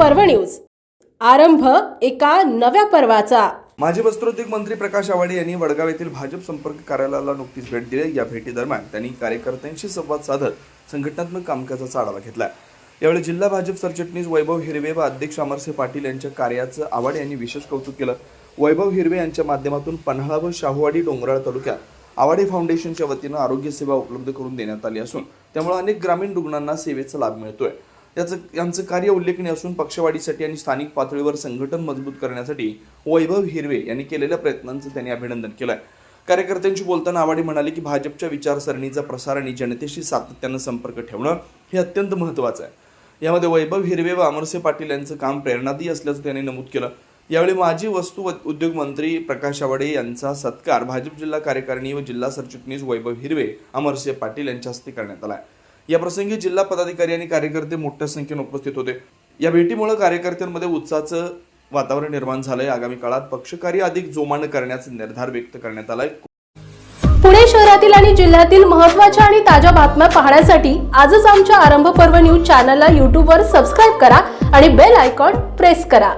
पर्व न्यूज। आरंभ एका नव्या पर्वाचा। माजी वस्त्रोद्योग मंत्री प्रकाश आवाडे यांनी वडगाव येथील भाजप संपर्क कार्यालयाला नुकतीच भेट दिली। या भेटीदरम्यान त्यांनी कार्यकर्त्यांशी संवाद साधत संघटनात्मक कामकाजाचा आढावा घेतला। यावेळी जिल्हा भाजप सरचिटणीस वैभव हिरवे व अध्यक्ष अमरसे पाटील यांच्या कार्याचं आवाडे यांनी विशेष कौतुक केलं। वैभव हिरवे यांच्या माध्यमातून पन्हाळा व शाहूवाडी डोंगराळ तालुक्यात आवाडे फाउंडेशनच्या वतीनं आरोग्य सेवा उपलब्ध करून देण्यात आली असून त्यामुळे अनेक ग्रामीण रुग्णांना सेवेचा लाभ मिळतोय। यांचं कार्य उल्लेखनीय असून पक्षवाढीसाठी आणि स्थानिक पातळीवर संघटन मजबूत करण्यासाठी वैभव हिरवे यांनी केलेल्या प्रयत्नांचं त्यांनी अभिनंदन केलंय। कार्यकर्त्यांशी बोलताना आवाडे म्हणाले की भाजपच्या विचारसरणीचा प्रसार आणि जनतेशी सातत्यानं संपर्क ठेवणं हे अत्यंत महत्त्वाचं आहे। यामध्ये वैभव हिरवे व अमरसे पाटील यांचं काम प्रेरणादायी असल्याचं त्यांनी नमूद केलं। यावेळी माजी वस्तू उद्योग मंत्री प्रकाश आवाडे यांचा सत्कार भाजप जिल्हा कार्यकारिणी व जिल्हा सरचिटणीस वैभव हिरवे अमरसे पाटील यांच्या हस्ते करण्यात आला। या प्रसंगी जिल्हा पदाधिकारी आणि कार्यकर्ते मोठ्या संख्येने उपस्थित होते। या भेटीमुळे कार्यकर्त्यांमध्ये उत्साहाचं वातावरण निर्माण झालंय। आगामी काळात पक्षकार्य अधिक जोमानं करण्याचा निर्धार व्यक्त करण्यात आलाय। पुणे शहरातील आणि जिल्ह्यातील महत्त्वाच्या आणि ताज्या बातम्या पाहण्यासाठी आजच आमच्या आरंभ पर्व न्यूज चॅनलला YouTube वर सबस्क्राइब करा आणि बेल आयकॉन प्रेस करा।